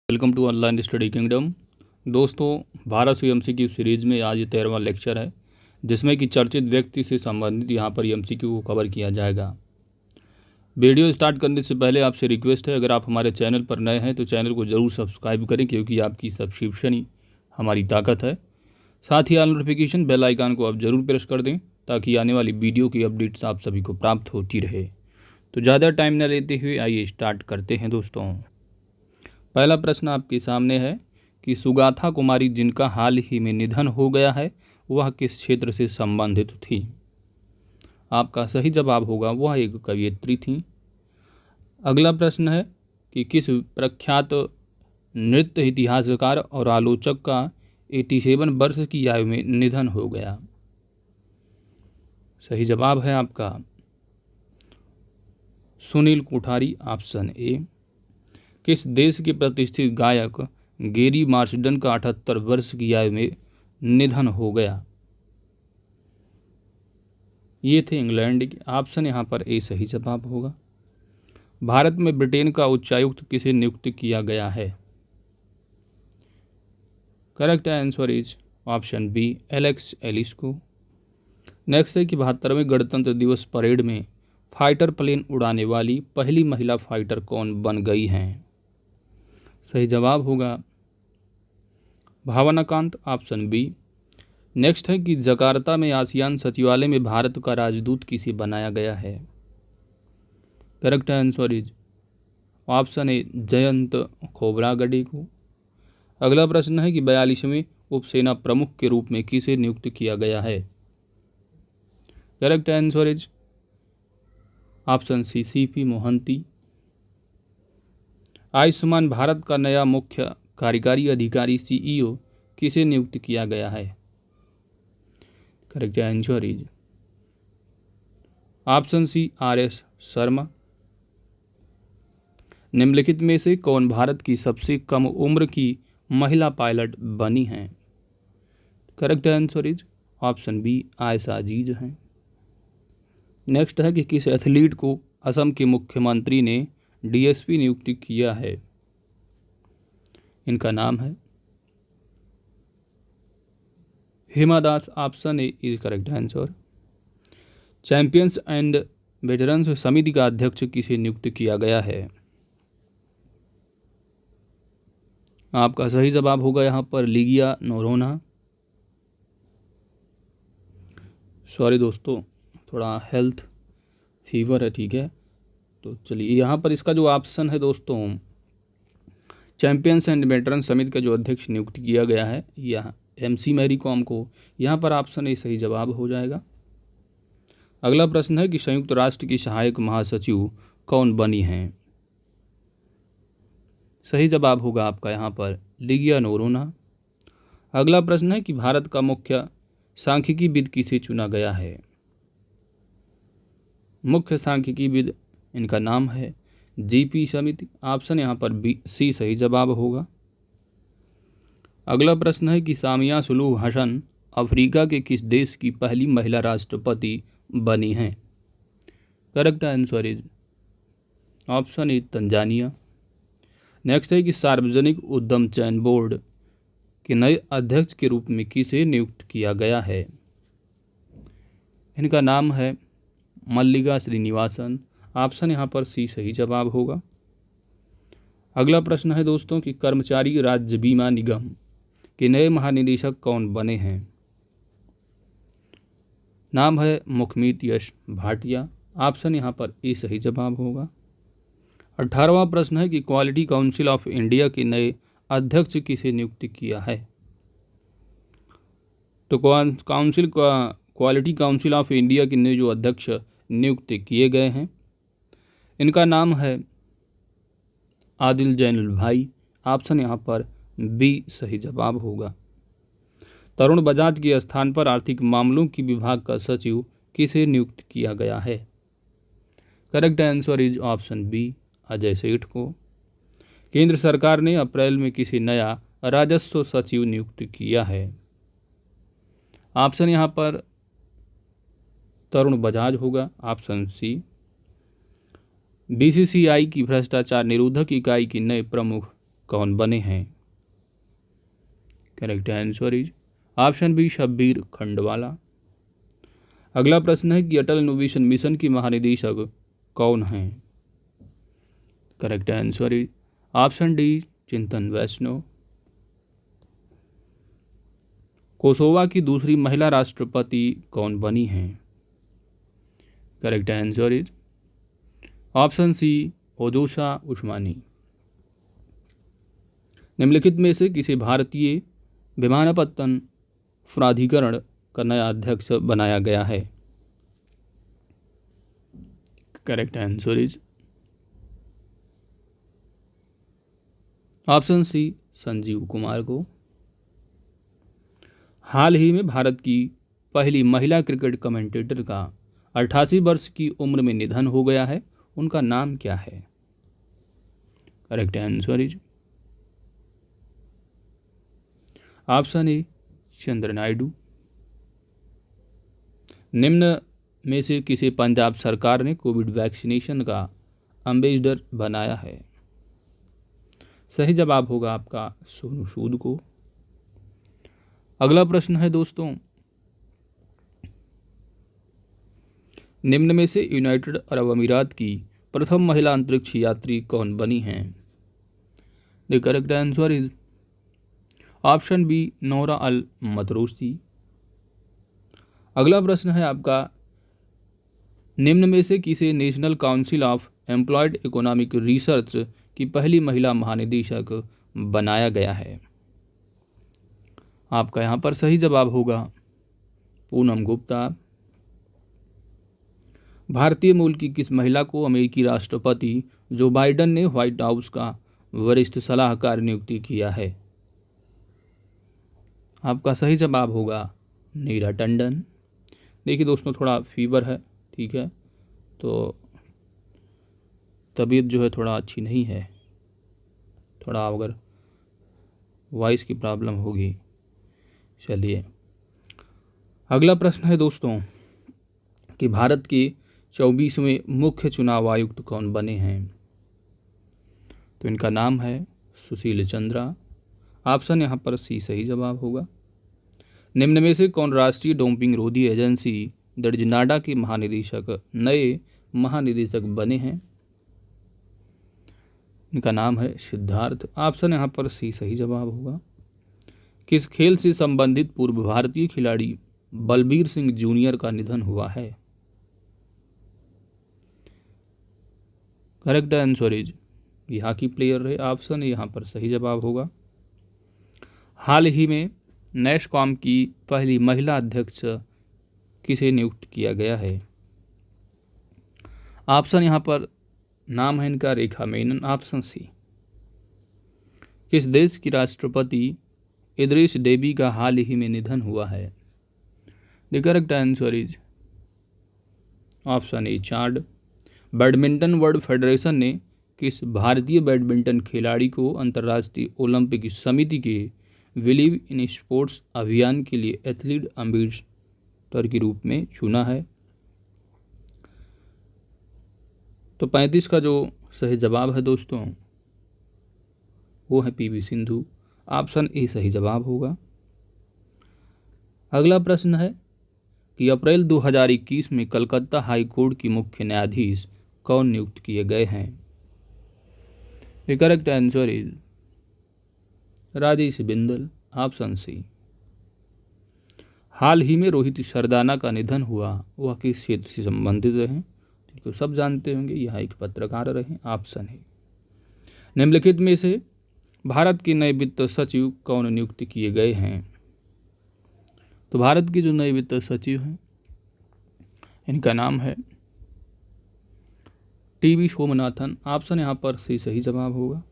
Welcome to online study kingdom. दोस्तों, 1200 MCQ series में आज 13वां लेक्चर है, जिसमें कि चर्चित व्यक्ति से संबंधित यहाँ पर एमसीक्यू को कवर किया जाएगा। वीडियो स्टार्ट करने से पहले आपसे रिक्वेस्ट है, अगर आप हमारे चैनल पर नए हैं तो चैनल को ज़रूर सब्सक्राइब करें, क्योंकि आपकी सब्सक्रिप्शन ही हमारी ताकत है। साथ ही ऑल नोटिफिकेशन बेल आइकन को आप ज़रूर प्रेस कर दें, ताकि आने वाली वीडियो की अपडेट्स आप सभी को प्राप्त होती रहे। तो ज़्यादा टाइम न लेते हुए आइए स्टार्ट करते हैं। दोस्तों, पहला प्रश्न आपके सामने है कि सुगाथा कुमारी, जिनका हाल ही में निधन हो गया है, वह किस क्षेत्र से संबंधित थी? आपका सही जवाब होगा वह एक कवयित्री थी। अगला प्रश्न है कि किस प्रख्यात नृत्य इतिहासकार और आलोचक का 87 वर्ष की आयु में निधन हो गया? सही जवाब है आपका सुनील कोठारी, ऑप्शन ए। किस देश के प्रतिष्ठित गायक गैरी मार्शडन का 78 वर्ष की आयु में निधन हो गया? ये थे इंग्लैंड के। ऑप्शन यहाँ पर ए सही जवाब होगा। भारत में ब्रिटेन का उच्चायुक्त किसे नियुक्त किया गया है? Correct answer is option B, Alex Ellis को। नेक्स्ट है कि 72वें गणतंत्र दिवस परेड में फाइटर प्लेन उड़ाने वाली पहली महिला फाइटर कौन बन गई हैं? सही जवाब होगा भावना कांत, ऑप्शन बी। नेक्स्ट है कि जकार्ता में आसियान सचिवालय में भारत का राजदूत किसे बनाया गया है? करेक्ट आंसर इज ऑप्शन ए, जयंत खोबरागडे को। अगला प्रश्न है कि 42वें उपसेना प्रमुख के रूप में किसे नियुक्त किया गया है? Correct answer is option C, CP Mohanty. Ayushman Bharat का नया मुख्य कार्यकारी अधिकारी सीईओ किसे नियुक्त किया गया है? Correct answer is option C, R S. Sharma. निम्नलिखित में से कौन भारत की सबसे कम उम्र की महिला पायलट बनी हैं? Correct answer is option B, Ayesha Aziz हैं। नेक्स्ट है कि किस एथलीट को असम के मुख्यमंत्री ने डीएसपी नियुक्त किया है? इनका नाम है Hima Das, option A is correct answer. Champions and veterans समिति का अध्यक्ष किसे नियुक्त किया गया है? आपका सही जवाब होगा यहाँ पर लिगिया नोरोन्हा। सॉरी दोस्तों, थोड़ा हेल्थ फीवर है, ठीक है। तो चलिए, यहाँ पर इसका जो ऑप्शन है दोस्तों, चैंपियंस एंड वेटरन समिति का जो अध्यक्ष नियुक्त किया गया है, यह एमसी मैरी कॉम को। यहाँ पर ऑप्शन ए सही जवाब हो जाएगा। अगला प्रश्न है कि संयुक्त राष्ट्र की सहायक महासचिव कौन बनी हैं? सही जवाब होगा आपका यहाँ पर लिगिया नोरोन्हा। अगला प्रश्न है कि भारत का मुख्य सांख्यिकीविद किसे चुना गया है? मुख्य सांख्यिकीविद, इनका नाम है जीपी समिति। ऑप्शन यहाँ पर बी, सी सही जवाब होगा। अगला प्रश्न है कि सामिया सुलूह हसन अफ्रीका के किस देश की पहली महिला राष्ट्रपति बनी हैं? Correct answer is option A, Tanzania. Next है कि सार्वजनिक उद्यम चयन बोर्ड के नए अध्यक्ष के रूप में किसे नियुक्त किया गया है? इनका नाम है मल्लिका श्रीनिवासन। ऑप्शन यहाँ पर सी सही जवाब होगा। अगला प्रश्न है दोस्तों कि कर्मचारी राज्य बीमा निगम के नए महानिदेशक कौन बने हैं? नाम है मुखमीत यश भाटिया। ऑप्शन यहाँ पर ए सही जवाब होगा। 18वां प्रश्न है कि क्वालिटी काउंसिल ऑफ इंडिया के नए अध्यक्ष किसे नियुक्त किया है? तो क्वालिटी काउंसिल ऑफ इंडिया के नए जो अध्यक्ष नियुक्त किए गए हैं, इनका नाम है आदिल जैनुल भाई। ऑप्शन यहाँ पर बी सही जवाब होगा। तरुण बजाज के स्थान पर आर्थिक मामलों की विभाग का सचिव किसे नियुक्त किया गया है? Correct answer is option B, Ajay Seth को। केंद्र सरकार ने अप्रैल में किसी नया राजस्व सचिव नियुक्त किया है? ऑप्शन यहाँ पर तरुण बजाज होगा, ऑप्शन सी। बीसीसीआई की भ्रष्टाचार निरोधक इकाई के नए प्रमुख कौन बने हैं? Correct answer is option B Shabbir Khandwala. अगला प्रश्न है कि अटल इनोवेशन मिशन की महानिदेशक कौन हैं? Correct answer is option D चिंतन वैष्णव। कोसोवा की दूसरी महिला राष्ट्रपति कौन बनी हैं? Correct answer is option C Ojosha Usmani. निम्नलिखित में से किसे भारतीय विमानपत्तन प्राधिकरण का नया अध्यक्ष बनाया गया है? Correct answer is option C Sanjeev Kumar को। हाल ही में भारत की पहली महिला क्रिकेट कमेंटेटर का 88 वर्ष की उम्र में निधन हो गया है, उनका नाम क्या है? Correct answer is option A Chandra Naidu. निम्न में से किसे पंजाब सरकार ने कोविड वैक्सीनेशन का एम्बेसडर बनाया है? सही जवाब होगा आपका सोनू सूद को। अगला प्रश्न है दोस्तों, निम्न में से यूनाइटेड अरब अमीरात की प्रथम महिला अंतरिक्ष यात्री कौन बनी हैं? The correct answer is option B Nora Al Matrooshi. अगला प्रश्न है आपका, निम्न में से किसे National Council of Employed Economic Research की पहली महिला महानिदेशक बनाया गया है? आपका यहाँ पर सही जवाब होगा पूनम गुप्ता। भारतीय मूल की किस महिला को अमेरिकी राष्ट्रपति जो बाइडेन ने व्हाइट हाउस का वरिष्ठ सलाहकार नियुक्ति किया है? आपका सही जवाब होगा नीरा टंडन। देखिए दोस्तों, थोड़ा फीवर है, ठीक है, तो तबीयत जो है थोड़ा अच्छी नहीं है, थोड़ा अगर वॉइस की प्रॉब्लम होगी। चलिए अगला प्रश्न है दोस्तों कि भारत के 24वें मुख्य चुनाव आयुक्त कौन बने हैं? तो इनका नाम है सुशील चंद्रा। ऑप्शन यहाँ पर सी सही जवाब होगा। निम्न में से कौन राष्ट्रीय डोपिंग रोधी एजेंसी दर्जनाडा के नए महानिदेशक बने हैं? इनका नाम है सिद्धार्थ। ऑप्शन यहाँ पर सी सही जवाब होगा। किस खेल से संबंधित पूर्व भारतीय खिलाड़ी बलबीर सिंह जूनियर का निधन हुआ है? करेक्ट आंसर इज ये हॉकी प्लेयर रहे। ऑप्शन यहाँ पर सही जवाब होगा। हाल ही में नेस्कॉम की पहली महिला अध्यक्ष किसे नियुक्त किया गया है? ऑप्शन यहाँ पर नाम है इनका रेखा मेनन। Option C. किस देश की राष्ट्रपति इदरीस डेबी का हाल ही में निधन हुआ है? The correct answer is option A Chad. Badminton world federation ने किस भारतीय बैडमिंटन खिलाड़ी को अंतर्राष्ट्रीय ओलंपिक समिति के बिलीव इन स्पोर्ट्स अभियान के लिए एथलीट एम्बेसडर के रूप में चुना है? तो 35 का जो सही जवाब है दोस्तों वो है पीवी सिंधु। ऑप्शन ए सही जवाब होगा। अगला प्रश्न है कि अप्रैल 2021 में कलकत्ता हाई कोर्ट की मुख्य न्यायाधीश कौन नियुक्त किए गए हैं? The correct answer is Rajesh Bindal. Option C. हाल ही में रोहित सरदाना का निधन हुआ, वह किस क्षेत्र से संबंधित हैं? तो सब जानते होंगे, यह एक पत्रकार रहे। ऑप्शन है। निम्नलिखित में से भारत के नए वित्त सचिव कौन नियुक्त किए गए हैं? तो भारत के जो नए वित्त सचिव हैं इनका नाम है टीवी सोमनाथन। ऑप्शन यहाँ पर सही जवाब होगा।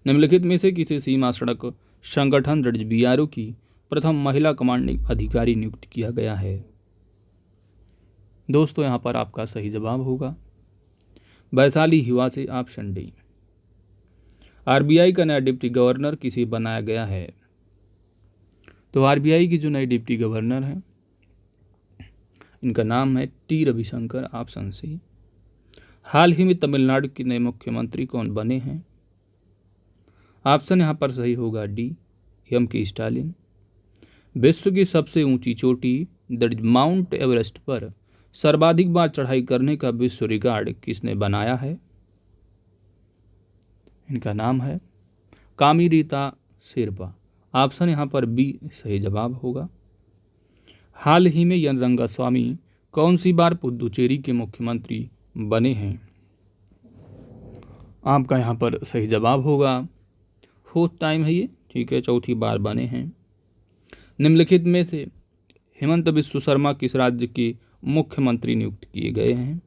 निम्नलिखित में से किसे सीमा सड़क संगठन BRO की प्रथम महिला कमांडिंग अधिकारी नियुक्त किया गया है? दोस्तों यहाँ पर आपका सही जवाब होगा वैशाली युवा से। Option D. RBI का नया डिप्टी गवर्नर किसे बनाया गया है? तो RBI की जो नई डिप्टी गवर्नर है इनका नाम है टी रविशंकर। Option C. हाल ही में तमिलनाडु के नए मुख्यमंत्री कौन बने हैं? ऑप्शन यहाँ पर सही होगा डी, M.K. स्टालिन। विश्व की सबसे ऊंची चोटी दैट इज माउंट एवरेस्ट पर सर्वाधिक बार चढ़ाई करने का विश्व रिकॉर्ड किसने बनाया है? इनका नाम है कामिरीता शेरपा। ऑप्शन यहाँ पर बी सही जवाब होगा। हाल ही में एन रंगास्वामी कौन सी बार पुदुचेरी के मुख्यमंत्री बने हैं? आपका यहाँ पर सही जवाब होगा 4th टाइम है ये, ठीक है, 4थी बार बने हैं। निम्नलिखित में से हेमंत बिस्व शर्मा किस राज्य के मुख्यमंत्री नियुक्त किए गए हैं?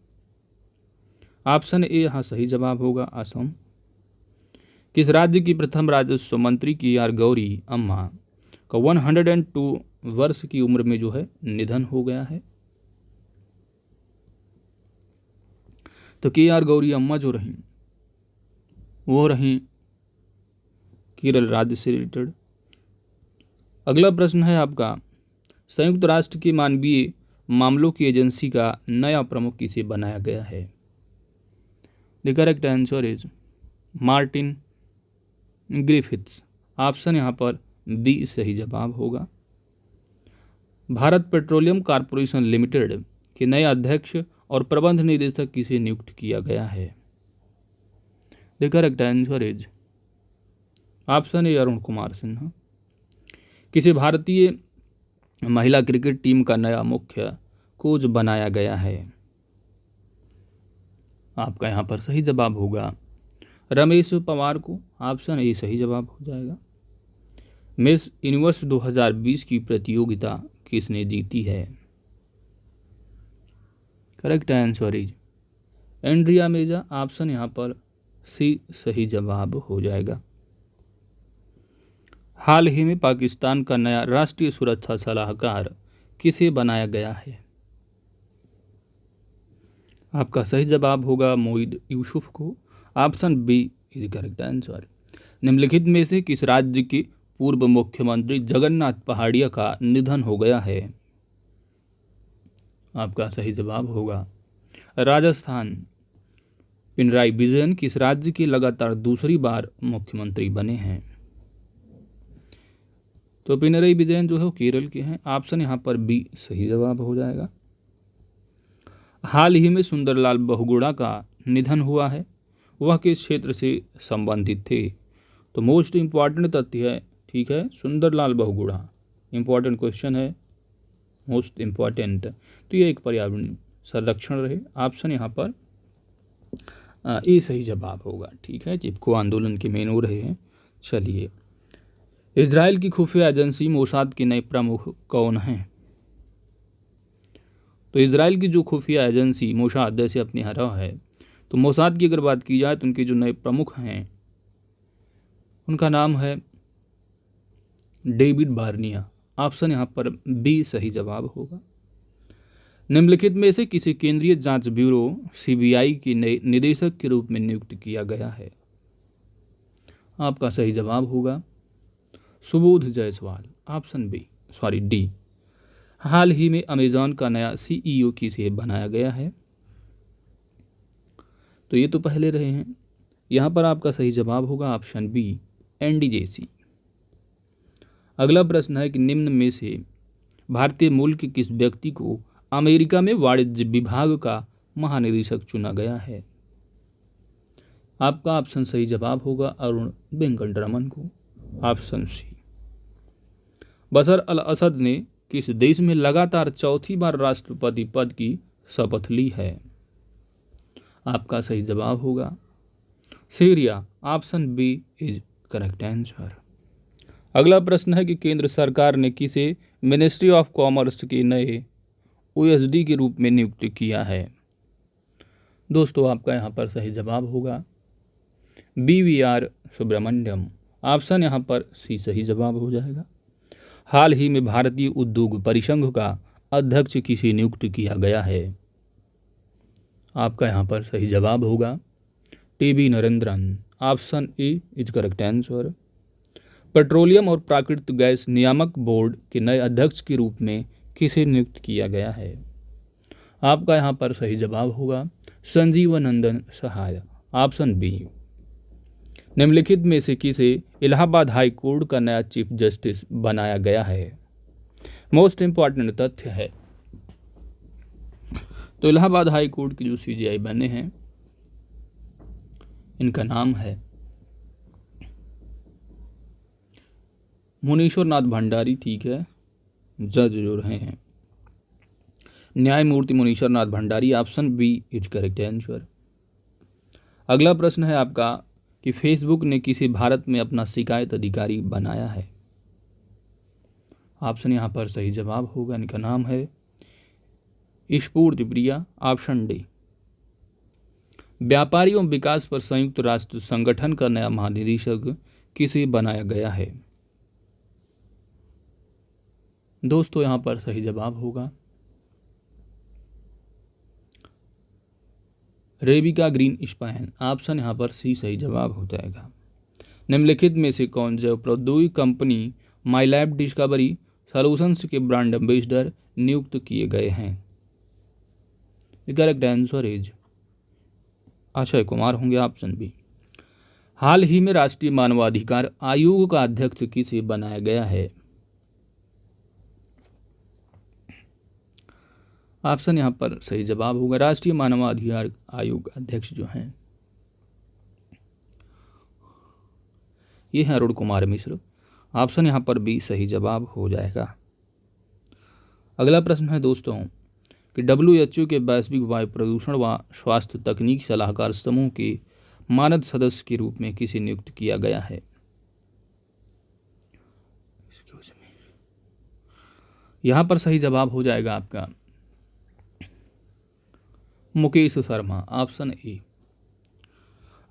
ऑप्शन ए यहाँ सही जवाब होगा असम। किस राज्य की प्रथम राजस्व मंत्री KR गौरी अम्मा का 102 वर्ष की उम्र में जो है निधन हो गया है? तो KR गौरी अम्मा जो रहीं वो रहीं केरल राज्य से रिलेटेड। अगला प्रश्न है आपका, संयुक्त राष्ट्र की मानवीय मामलों की एजेंसी का नया प्रमुख किसे बनाया गया है? The correct answer is Martin Griffiths. Option यहाँ पर बी सही जवाब होगा। भारत पेट्रोलियम कॉर्पोरेशन लिमिटेड के नए अध्यक्ष और प्रबंध निदेशक किसे नियुक्त किया गया है? The correct answer is option ए अरुण कुमार सिन्हा। किसे भारतीय महिला क्रिकेट टीम का नया मुख्य कोच बनाया गया है? आपका यहाँ पर सही जवाब होगा रमेश पवार को। ऑप्शन ए सही जवाब हो जाएगा। मिस यूनिवर्स 2020 की प्रतियोगिता किसने जीती है? Correct answer is Andrea Meja. Option यहाँ पर सी सही जवाब हो जाएगा। हाल ही में पाकिस्तान का नया राष्ट्रीय सुरक्षा सलाहकार किसे बनाया गया है? आपका सही जवाब होगा मोईद यूसुफ को। Option B is correct answer. निम्नलिखित में से किस राज्य के पूर्व मुख्यमंत्री जगन्नाथ पहाड़िया का निधन हो गया है? आपका सही जवाब होगा राजस्थान। पिनराई विजयन किस राज्य के लगातार दूसरी बार मुख्यमंत्री बने हैं? तो पिनराई विजयन जो है वो केरल के हैं। ऑप्शन यहाँ पर बी सही जवाब हो जाएगा। हाल ही में सुंदरलाल बहुगुणा का निधन हुआ है, वह किस क्षेत्र से संबंधित थे? तो मोस्ट इम्पॉर्टेंट तथ्य है, ठीक है, सुंदरलाल बहुगुणा इम्पॉर्टेंट क्वेश्चन है, मोस्ट इम्पॉर्टेंट। तो ये एक पर्यावरण संरक्षण रहे। ऑप्शन यहाँ पर ए सही जवाब होगा, ठीक है, चिपको आंदोलन के मेन हो रहे हैं। चलिए, इजराइल की खुफिया एजेंसी मोसाद के नए प्रमुख कौन हैं? तो इजराइल की जो खुफिया एजेंसी मोसाद जैसे अपने यहाँ है, तो मोसाद की अगर बात की जाए तो उनके जो नए प्रमुख हैं उनका नाम है डेविड बार्निया। ऑप्शन यहाँ पर बी सही जवाब होगा। निम्नलिखित में से किसी केंद्रीय जांच ब्यूरो CBI के नए निदेशक के रूप में नियुक्त किया गया है? आपका सही जवाब होगा Subodh Jaiswal. Option B D. हाल ही में अमेजॉन का नया CEO किसे बनाया गया है? तो ये तो पहले रहे हैं। यहाँ पर आपका सही जवाब होगा ऑप्शन बी एंडी जेसी। अगला प्रश्न है कि निम्न में से भारतीय मूल के किस व्यक्ति को अमेरिका में वाणिज्य विभाग का महानिदेशक चुना गया है? आपका ऑप्शन सही जवाब होगा अरुण वेंकटरमन को। Option C. बशर अल असद ने किस देश में लगातार चौथी बार राष्ट्रपति पद की शपथ ली है? आपका सही जवाब होगा Syria. Option B is correct answer. अगला प्रश्न है कि केंद्र सरकार ने किसे मिनिस्ट्री ऑफ कॉमर्स के नए OSD के रूप में नियुक्त किया है? दोस्तों, आपका यहाँ पर सही जवाब होगा BVR सुब्रमण्यम। ऑप्शन यहाँ पर सी सही जवाब हो जाएगा। हाल ही में भारतीय उद्योग परिसंघ का अध्यक्ष किसे नियुक्त किया गया है? आपका यहाँ पर सही जवाब होगा TB Narendran. Option A is correct answer. Petroleum और प्राकृतिक गैस नियामक बोर्ड के नए अध्यक्ष के रूप में किसे नियुक्त किया गया है? आपका यहाँ पर सही जवाब होगा संजीवन नंदन सहाय। Option B. निम्नलिखित में से किसे इलाहाबाद हाई कोर्ट का नया चीफ जस्टिस बनाया गया है? मोस्ट इंपॉर्टेंट तथ्य है। तो इलाहाबाद हाई कोर्ट के जो सीजेआई बने हैं इनका नाम है मुनीश्वर नाथ भंडारी। ठीक है, जज जो रहे हैं न्यायमूर्ति Munishwar Nath Bhandari. Option B is correct answer. अगला प्रश्न है आपका कि फेसबुक ने किसे भारत में अपना शिकायत अधिकारी बनाया है? ऑप्शन यहाँ पर सही जवाब होगा, इनका नाम है स्फूर्ति प्रिया। Option D. व्यापारी एवं विकास पर संयुक्त राष्ट्र संगठन का नया महानिदेशक किसे बनाया गया है? दोस्तों यहाँ पर सही जवाब होगा रेबिका ग्रीन स्पैन। ऑप्शन यहाँ पर सी सही जवाब हो जाएगा। निम्नलिखित में से कौन जैव प्रौद्योगिकी company My Lab Discovery Solutions के ब्रांड एम्बेसडर नियुक्त किए गए हैं? Correct answer is Akshay Kumar होंगे। Option B. हाल ही में राष्ट्रीय मानवाधिकार आयोग का अध्यक्ष किसे बनाया गया है? ऑप्शन यहाँ पर सही जवाब होगा राष्ट्रीय मानवाधिकार आयोग अध्यक्ष जो हैं ये हैं अरुण कुमार मिश्र। ऑप्शन यहाँ पर बी सही जवाब हो जाएगा। अगला प्रश्न है दोस्तों कि WHO के वैश्विक वायु प्रदूषण व स्वास्थ्य तकनीक सलाहकार समूह के मानद सदस्य के रूप में किसे नियुक्त किया गया है? यहाँ पर सही जवाब हो जाएगा आपका मुकेश शर्मा। Option A.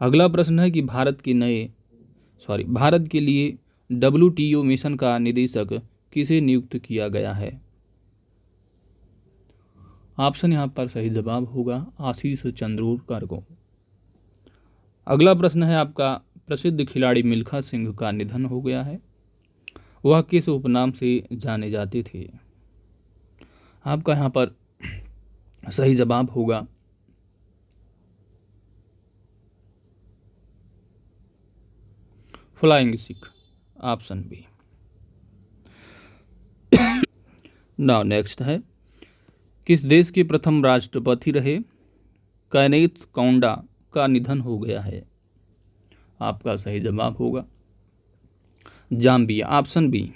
अगला प्रश्न है कि भारत के लिए WTO मिशन का निदेशक किसे नियुक्त किया गया है? ऑप्शन यहाँ पर सही जवाब होगा आशीष चंद्रोरकर को। अगला प्रश्न है आपका प्रसिद्ध खिलाड़ी मिल्खा सिंह का निधन हो गया है, वह किस उपनाम से जाने जाते थे? आपका यहाँ पर सही जवाब होगा flying Sikh. Option B. Now next है किस देश के प्रथम राष्ट्रपति रहे कैनेथ कौंडा का निधन हो गया है? आपका सही जवाब होगा जाम्बिया। Option B.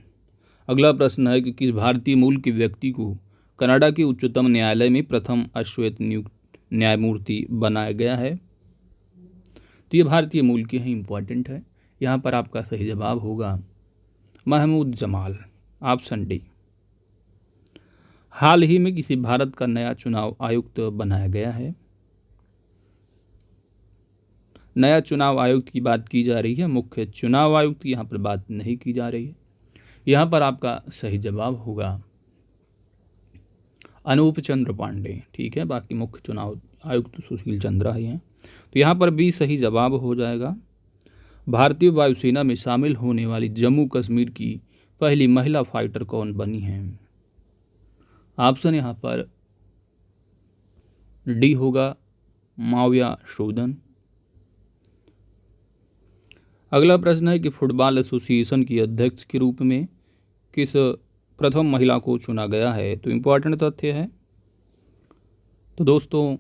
अगला प्रश्न है कि किस भारतीय मूल के व्यक्ति को कनाडा के उच्चतम न्यायालय में प्रथम अश्वेत नियुक्त न्यायमूर्ति बनाया गया है? तो ये भारतीय मूल के हैं, इंपॉर्टेंट है। यहाँ पर आपका सही जवाब होगा महमूद जमाल। Option D. हाल ही में किसी भारत का नया चुनाव आयुक्त बनाया गया है? नया चुनाव आयुक्त की बात की जा रही है, मुख्य चुनाव आयुक्त की यहाँ पर बात नहीं की जा रही है। यहाँ पर आपका सही जवाब होगा अनूप चंद्र पांडे। ठीक है, बाकी मुख्य चुनाव आयुक्त सुशील चंद्रा ही हैं। तो यहाँ पर भी सही जवाब हो जाएगा। भारतीय वायुसेना में शामिल होने वाली जम्मू कश्मीर की पहली महिला फाइटर कौन बनी हैं? ऑप्शन यहाँ पर डी होगा माविया शोधन। अगला प्रश्न है कि फुटबॉल एसोसिएशन की अध्यक्ष के रूप में किस प्रथम महिला को चुना गया है? तो इम्पोर्टेंट तथ्य है। तो दोस्तों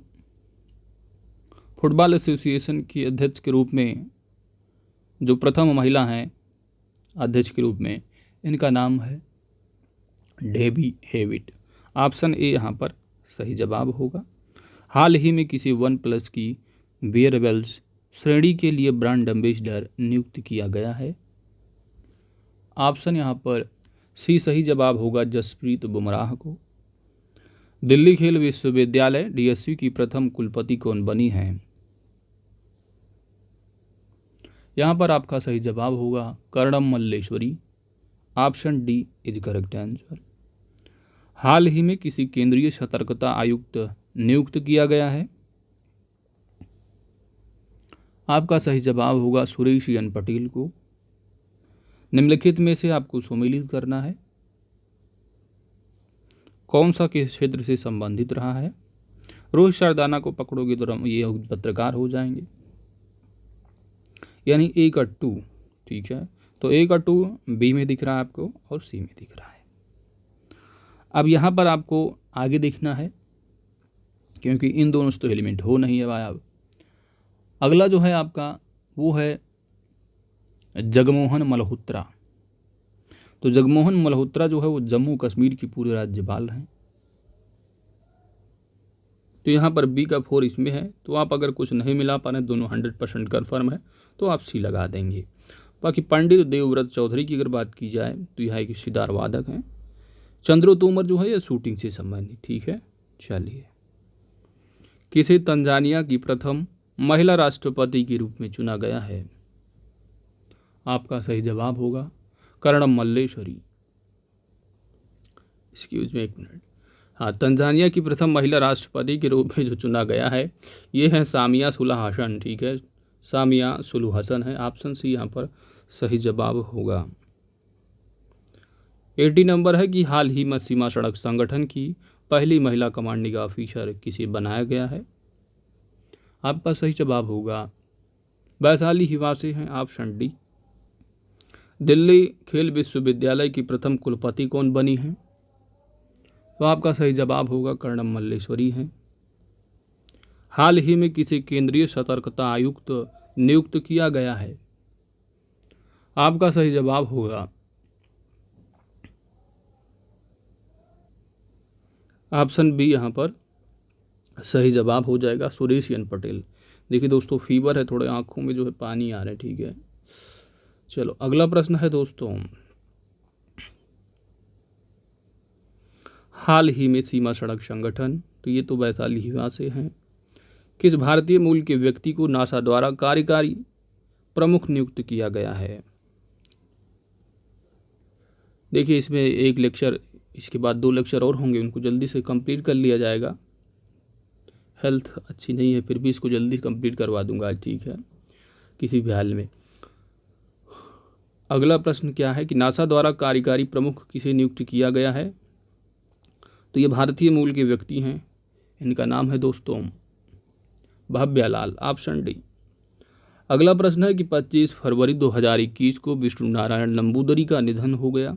फुटबॉल एसोसिएशन की अध्यक्ष के रूप में जो प्रथम महिला हैं अध्यक्ष के रूप में, इनका नाम है डेबी हेविट। ऑप्शन ए यहाँ पर सही जवाब होगा। हाल ही में किसी OnePlus की वेयरेबल्स श्रेणी के लिए ब्रांड एम्बेसडर नियुक्त किया गया है? ऑप्शन यहाँ पर सी सही जवाब होगा जसप्रीत बुमराह को। दिल्ली खेल विश्वविद्यालय DSU की प्रथम कुलपति कौन बनी हैं? यहाँ पर आपका सही जवाब होगा Karnam Malleswari. Option D is correct answer. हाल ही में किसी केंद्रीय सतर्कता आयुक्त नियुक्त किया गया है? आपका सही जवाब होगा सुरेश एन पटेल को। निम्नलिखित में से आपको सम्मिलित करना है कौन सा किस क्षेत्र से संबंधित रहा है? रोहित सरदाना को पकड़ोगे तो ये पत्रकार हो जाएंगे। यानी ए का 2, ठीक है। तो ए का 2 बी में दिख रहा है आपको और सी में दिख रहा है। अब यहाँ पर आपको आगे देखना है क्योंकि इन दोनों से तो एलिमेंट हो नहीं है भाई। अब अगला जो है आपका वो है जगमोहन मल्होत्रा। तो जगमोहन मल्होत्रा जो है वो जम्मू कश्मीर की पूरे राज्यपाल हैं। तो यहाँ पर बी का 4 इसमें है। तो आप अगर कुछ नहीं मिला पा रहे, दोनों 100% कन्फर्म है तो आप सी लगा देंगे। बाकी पंडित देवव्रत चौधरी की अगर बात की जाए तो यह एक सितार वादक हैं। चंद्रो तोमर जो है ये शूटिंग से संबंधित, ठीक है। चलिए, किसे तंजानिया की प्रथम महिला राष्ट्रपति के रूप में चुना गया है? आपका सही जवाब होगा कर्णम मल्लेश्वरी। एक्सक्यूज में 1 मिनट। हाँ, तंजानिया की प्रथम महिला राष्ट्रपति के रूप में जो चुना गया है ये है सामिया सुलह हसन, ठीक है। सामिया सुलह हसन है। ऑप्शन सी यहाँ पर सही जवाब होगा। 80 नंबर है कि हाल ही में सीमा सड़क संगठन की पहली महिला कमांडिंग ऑफिसर किसे बनाया गया है? आपका सही जवाब होगा वैशाली हिवा से हैं। Option D. दिल्ली खेल विश्वविद्यालय की प्रथम कुलपति कौन बनी हैं? तो आपका सही जवाब होगा कर्णम मल्लेश्वरी हैं। हाल ही में किसे केंद्रीय सतर्कता आयुक्त नियुक्त किया गया है? आपका सही जवाब होगा ऑप्शन बी, यहाँ पर सही जवाब हो जाएगा सुरेश एन पटेल। देखिए दोस्तों, फीवर है, थोड़े आंखों में जो है पानी आ रहा है, ठीक है। चलो, अगला प्रश्न है दोस्तों, हाल ही में सीमा सड़क संगठन, तो ये तो वैशाली हिवा से हैं, किस भारतीय मूल के व्यक्ति को नासा द्वारा कार्यकारी प्रमुख नियुक्त किया गया है? देखिए, इसमें एक लेक्चर, इसके बाद 2 लेक्चर और होंगे, उनको जल्दी से कंप्लीट कर लिया जाएगा। हेल्थ अच्छी नहीं है, फिर भी इसको जल्दी कंप्लीट करवा दूंगा आज, ठीक है, किसी भी हाल में। अगला प्रश्न क्या है कि नासा द्वारा कार्यकारी प्रमुख किसे नियुक्त किया गया है? तो ये भारतीय मूल के व्यक्ति हैं, इनका नाम है दोस्तों भव्यालाल। Option D. अगला प्रश्न है कि 25 फरवरी 2021 को विष्णु नारायण नंबूदरी का निधन हो गया।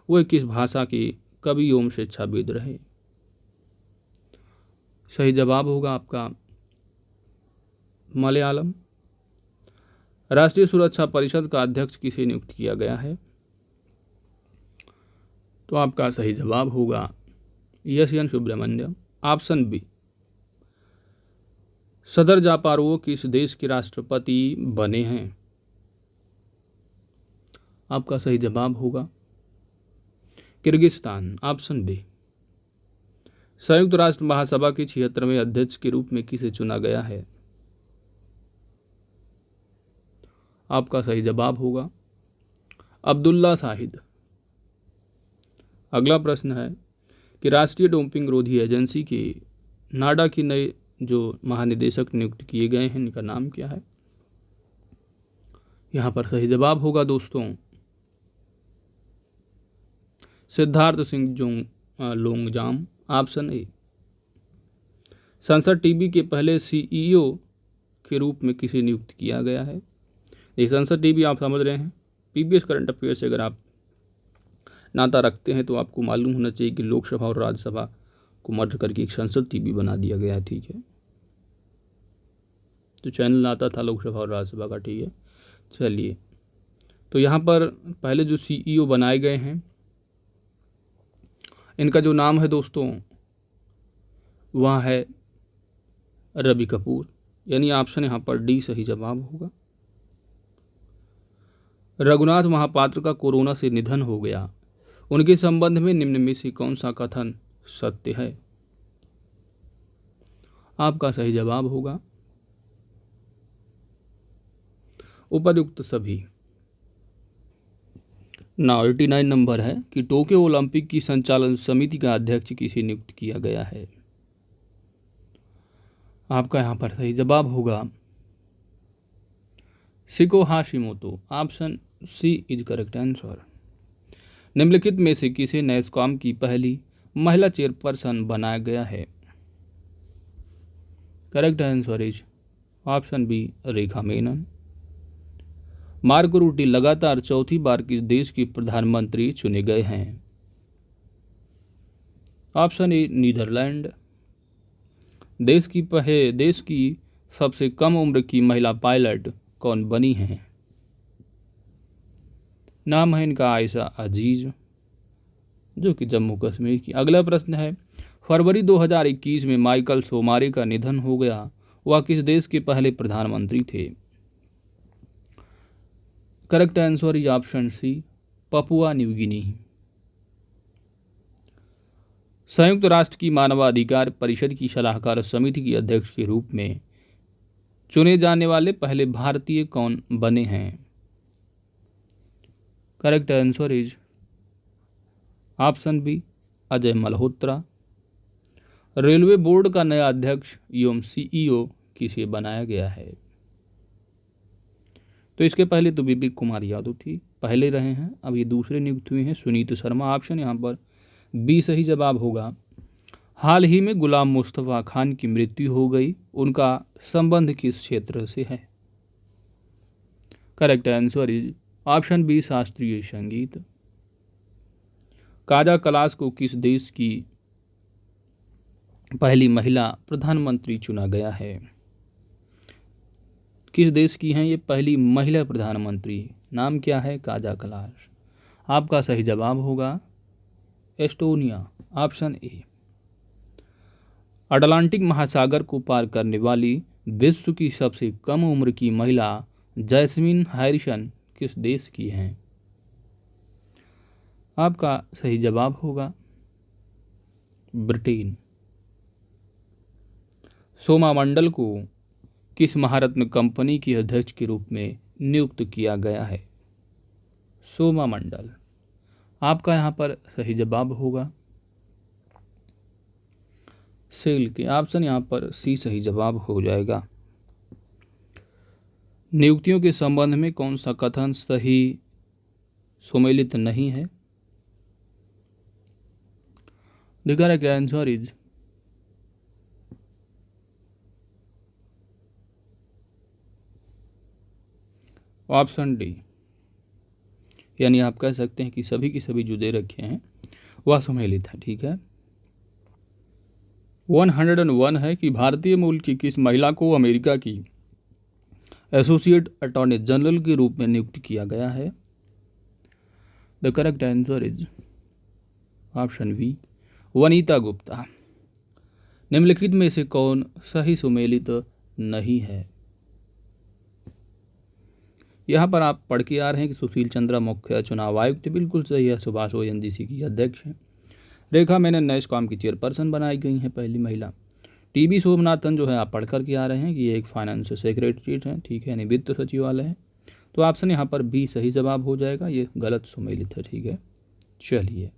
वह किस भाषा के कवि एवं शिक्षाविद रहे? सही जवाब होगा आपका मलयालम। राष्ट्रीय सुरक्षा परिषद का अध्यक्ष किसे नियुक्त किया गया है? तो आपका सही जवाब होगा S N Subrahmanyam. Option B. Sadyr Japarov किस देश के राष्ट्रपति बने हैं? आपका सही जवाब होगा किर्गिस्तान। Option B. संयुक्त राष्ट्र महासभा के 76वें अध्यक्ष के रूप में किसे चुना गया है? आपका सही जवाब होगा अब्दुल्ला शाहिद। अगला प्रश्न है कि राष्ट्रीय डोपिंग रोधी एजेंसी के नाडा के नए जो महानिदेशक नियुक्त किए गए हैं, इनका नाम क्या है? यहाँ पर सही जवाब होगा दोस्तों सिद्धार्थ सिंह लोंगजाम। Option A. संसद टीवी के पहले सीईओ के रूप में किसे नियुक्त किया गया है? ये संसद टीवी आप समझ रहे हैं, पीबीएस करंट अफेयर से अगर आप नाता रखते हैं तो आपको मालूम होना चाहिए कि लोकसभा और राज्यसभा को मर्ज करके एक संसद टीवी बना दिया गया है, ठीक है। तो चैनल आता था लोकसभा और राज्यसभा का, ठीक है। चलिए, तो यहाँ पर पहले जो सीईओ बनाए गए हैं इनका जो नाम है दोस्तों वह है रवि कपूर, यानी ऑप्शन यहाँ पर डी सही जवाब होगा। रघुनाथ महापात्र का कोरोना से निधन हो गया, उनके संबंध में निम्न में से कौन सा कथन सत्य है? आपका सही जवाब होगा उपर्युक्त सभी। 89 नंबर है कि टोक्यो ओलंपिक की संचालन समिति का अध्यक्ष किसे नियुक्त किया गया है? आपका यहाँ पर सही जवाब होगा Seiko Hashimoto. Option C is correct answer. निम्नलिखित में से किसे नैसकॉम की पहली महिला चेयरपर्सन बनाया गया है? Correct answer is option B Rekha Menon. Mark Rutte लगातार चौथी बार किस देश के प्रधानमंत्री चुने गए हैं? Option A Netherlands. देश की सबसे कम उम्र की महिला पायलट कौन बनी हैं? नाम है इनका आयशा अजीज, जो कि जम्मू कश्मीर की। अगला प्रश्न है, फरवरी 2021 में माइकल सोमारे का निधन हो गया, वह किस देश के पहले प्रधानमंत्री थे? Correct answer is option C, Papua New Guinea. संयुक्त राष्ट्र की मानवाधिकार परिषद की सलाहकार समिति की अध्यक्ष के रूप में चुने जाने वाले पहले भारतीय कौन बने हैं? Correct answer is option B, Ajay Malhotra. Railway board का नया अध्यक्ष एवं सीईओ किसे बनाया गया है? तो इसके पहले तो बीपी कुमार यादव थी, पहले रहे हैं, अब ये दूसरे नियुक्त हुए हैं सुनीत शर्मा। ऑप्शन यहाँ पर बी सही जवाब होगा। हाल ही में गुलाम मुस्तफ़ा खान की मृत्यु हो गई, उनका संबंध किस क्षेत्र से है? Correct answer is option B, शास्त्रीय संगीत। काजा कलाश को किस देश की पहली महिला प्रधानमंत्री चुना गया है? किस देश की हैं ये पहली महिला प्रधानमंत्री? नाम क्या है? काजा कलाश। आपका सही जवाब होगा एस्टोनिया, ऑप्शन ए। अटलांटिक महासागर को पार करने वाली विश्व की सबसे कम उम्र की महिला जैस्मिन हैरिसन किस देश की हैं? आपका सही जवाब होगा ब्रिटेन। सोमा मंडल को किस महारत्न कंपनी के अध्यक्ष के रूप में नियुक्त किया गया है? सोमा मंडल। आपका यहाँ पर सही जवाब होगा सेल के। ऑप्शन यहाँ पर सी सही जवाब हो जाएगा। नियुक्तियों के संबंध में कौन सा कथन सही सुमेलित नहीं है? The correct answer is option D, यानी आप कह सकते हैं कि सभी की सभी जो दे रखे हैं वह सुमेलित है। ठीक है। 101 है कि भारतीय मूल की किस महिला को अमेरिका की एसोसिएट अटॉर्नी जनरल के रूप में नियुक्त किया गया है? The correct answer is option B, Vanita Gupta. निम्नलिखित में से कौन सही सुमेलित नहीं है? यहाँ पर आप पढ़ के आ रहे हैं कि सुशील चंद्रा मुख्य चुनाव आयुक्त, बिल्कुल सही है। सुभाष ओएनजीसी की अध्यक्ष हैं। रेखा मेनन नैसकॉम की चेयरपर्सन बनाई गई हैं, पहली महिला। टीबी सोमनाथन जो है आप पढ़ कर के आ रहे हैं कि ये एक फाइनेंस सेक्रेटरीट हैं, ठीक है, यानी वित्त सचिवालय है। तो ऑप्शन यहाँ पर बी सही जवाब हो जाएगा, ये गलत सुमेलित है। ठीक है, चलिए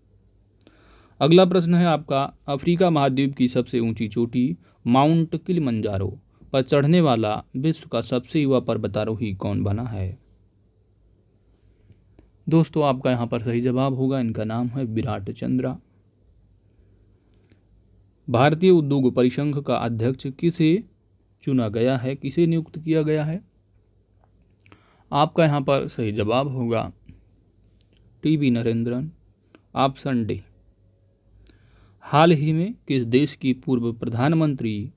अगला प्रश्न है आपका, अफ्रीका महाद्वीप की सबसे ऊंची चोटी माउंट किलिमंजारो पर चढ़ने वाला विश्व का सबसे युवा पर्वतारोही कौन बना है? दोस्तों आपका यहाँ पर सही जवाब होगा, इनका नाम है विराट चंद्रा। भारतीय उद्योग परिसंघ का अध्यक्ष किसे चुना गया है, किसे नियुक्त किया गया है? आपका यहाँ पर सही जवाब होगा टीबी नरेंद्रन, ऑप्शन डी। हाल ही में किस देश की पूर्व प्रधानमंत्री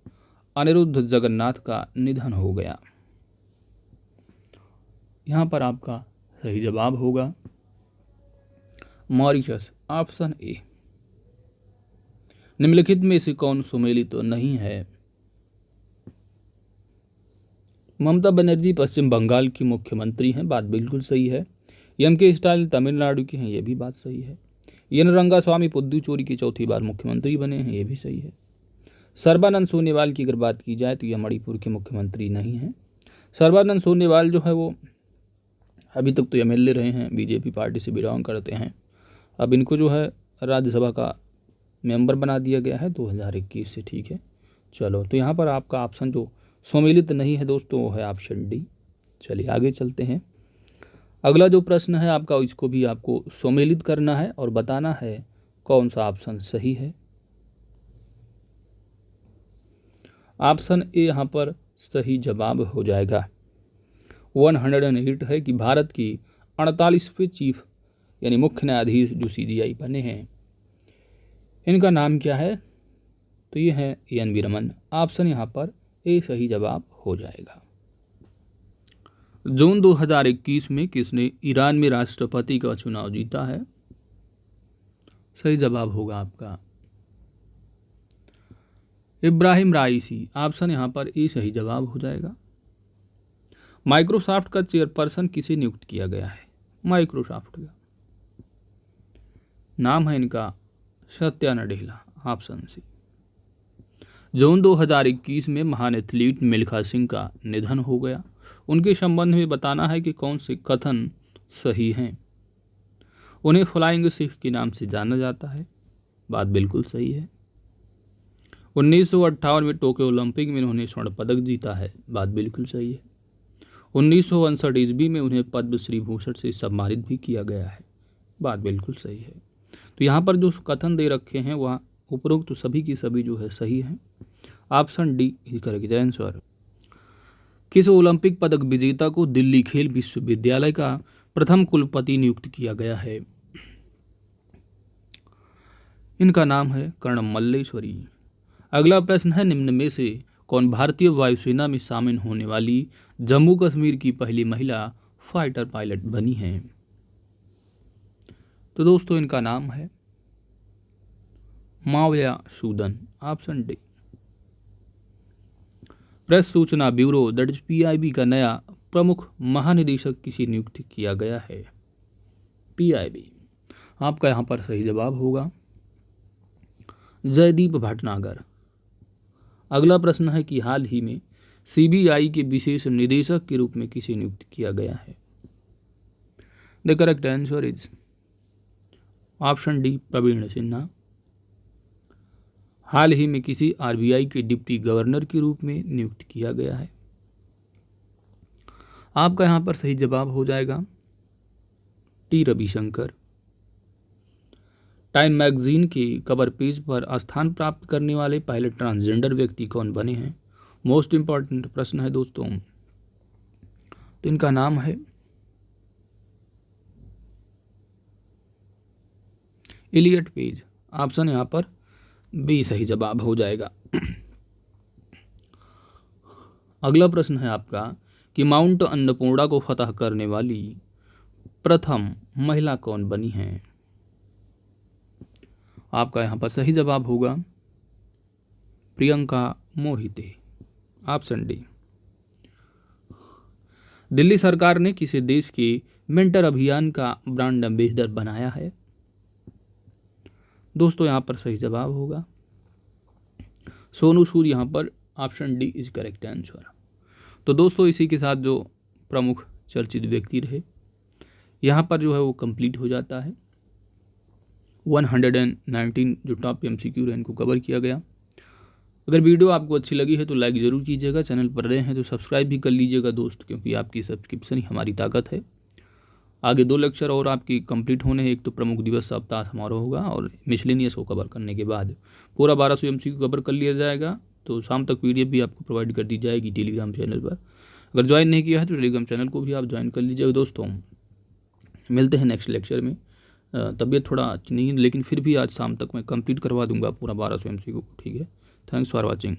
अनिरुद्ध जगन्नाथ का निधन हो गया? यहाँ पर आपका सही जवाब होगा मॉरिशस, ऑप्शन ए। निम्नलिखित में से कौन सुमेलित तो नहीं है? ममता बनर्जी पश्चिम बंगाल की मुख्यमंत्री हैं, बात बिल्कुल सही है। एम.के. स्टालिन तमिलनाडु के हैं, ये भी बात सही है। एन रंगास्वामी पुद्दुचेरी की चौथी बार मुख्यमंत्री बने हैं, ये भी सही है। सर्बानंद सोनोवाल की अगर बात की जाए तो यह मणिपुर के मुख्यमंत्री नहीं हैं। सर्बानंद सोनोवाल जो है वो अभी तक तो एमएलए रहे हैं, बीजेपी पार्टी से बिलोंग करते हैं। अब इनको जो है राज्यसभा का मेंबर बना दिया गया है 2021 से। ठीक है, चलो तो यहाँ पर आपका ऑप्शन जो सुमेलित नहीं है दोस्तों वो है ऑप्शन डी। चलिए आगे चलते हैं। अगला जो प्रश्न है आपका, इसको भी आपको सुमेलित करना है और बताना है कौन सा ऑप्शन सही है। ऑप्शन ए यहाँ पर सही जवाब हो जाएगा। 108 है कि भारत की 48वें चीफ यानी मुख्य न्यायाधीश जो CGI बने हैं, इनका नाम क्या है? तो ये है NV रमन। ऑप्शन यहाँ पर ए सही जवाब हो जाएगा। जून 2021 में किसने ईरान में राष्ट्रपति का चुनाव जीता है? सही जवाब होगा आपका इब्राहिम राइसी। ऑप्शन यहाँ पर ए सही जवाब हो जाएगा। माइक्रोसॉफ्ट का चेयरपर्सन किसे नियुक्त किया गया है? माइक्रोसॉफ्ट का नाम है इनका सत्या नडेला। Option C. जून 2021 में महान एथलीट मिल्खा सिंह का निधन हो गया। उनके संबंध में बताना है कि कौन से कथन सही हैं। उन्हें फ्लाइंग सिख के नाम से जाना जाता है। बात बिल्कुल सही है। 1958 में टोक्यो ओलंपिक में उन्होंने स्वर्ण पदक जीता है। बात बिल्कुल सही है। 1959 ईस्वी में उन्हें पद्मश्री भूषण से सम्मानित भी किया गया है। बात बिल्कुल सही है। तो यहाँ पर जो कथन दे रखे हैं वह उपरोक्त तो सभी की सभी जो है सही हैं। ऑप्शन डी ही करेक्ट आंसर। किस ओलंपिक पदक विजेता को दिल्ली खेल विश्वविद्यालय का प्रथम कुलपति नियुक्त किया गया है? इनका नाम है कर्णम मल्लेश्वरी। अगला प्रश्न है, निम्न में से कौन भारतीय वायुसेना में शामिल होने वाली जम्मू कश्मीर की पहली महिला फाइटर पायलट बनी है? तो दोस्तों इनका नाम है Mavaya Sudan. Option D. Press सूचना ब्यूरो दैट इज PIB का नया प्रमुख महानिदेशक किसे नियुक्त किया गया है? PIB। आपका यहाँ पर सही जवाब होगा जयदीप भटनागर। अगला प्रश्न है कि हाल ही में CBI के विशेष निदेशक के रूप में किसे नियुक्त किया गया है? The correct answer is option D Praveen Sinha. हाल ही में किसी RBI के डिप्टी गवर्नर के रूप में नियुक्त किया गया है। आपका यहाँ पर सही जवाब हो जाएगा T रविशंकर। टाइम मैगजीन के कवर पेज पर स्थान प्राप्त करने वाले पहले ट्रांसजेंडर व्यक्ति कौन बने हैं? मोस्ट इंपॉर्टेंट प्रश्न है दोस्तों। तो इनका नाम है इलियट पेज। ऑप्शन यहाँ पर बी सही जवाब हो जाएगा। अगला प्रश्न है आपका कि माउंट अन्नपूर्णा को फतह करने वाली प्रथम महिला कौन बनी है? आपका यहाँ पर सही जवाब होगा प्रियंका मोहिते। Option D. दिल्ली सरकार ने किसी देश के मेंटर अभियान का ब्रांड एम्बेसडर बनाया है? दोस्तों यहाँ पर सही जवाब होगा सोनू सूद। यहाँ पर option D is correct answer. तो दोस्तों इसी के साथ जो प्रमुख चर्चित व्यक्ति रहे यहाँ पर जो है वो कंप्लीट हो जाता है। 119 जो टॉप MCQ रहे इनको कवर किया गया। अगर वीडियो आपको अच्छी लगी है तो लाइक ज़रूर कीजिएगा। चैनल पर रहे हैं तो सब्सक्राइब भी कर लीजिएगा दोस्त, क्योंकि आपकी सब्सक्रिप्शन ही हमारी ताकत है। आगे 2 लेक्चर और आपकी कंप्लीट होने हैं। एक तो प्रमुख दिवस सप्ताह समारोह होगा और मिसलेनियस को कवर करने के बाद पूरा 1200 MCQ कवर कर लिया जाएगा। तो शाम तक PDF भी आपको प्रोवाइड कर दी जाएगी टेलीग्राम चैनल पर। अगर ज्वाइन नहीं किया है तो टेलीग्राम चैनल को भी आप ज्वाइन कर लीजिएगा दोस्तों। मिलते हैं नेक्स्ट लेक्चर में। तबीयत थोड़ा अच्छी नहीं है लेकिन फिर भी आज शाम तक मैं कंप्लीट करवा दूंगा पूरा 1200 MCQ। ठीक है, थैंक्स फॉर वॉचिंग।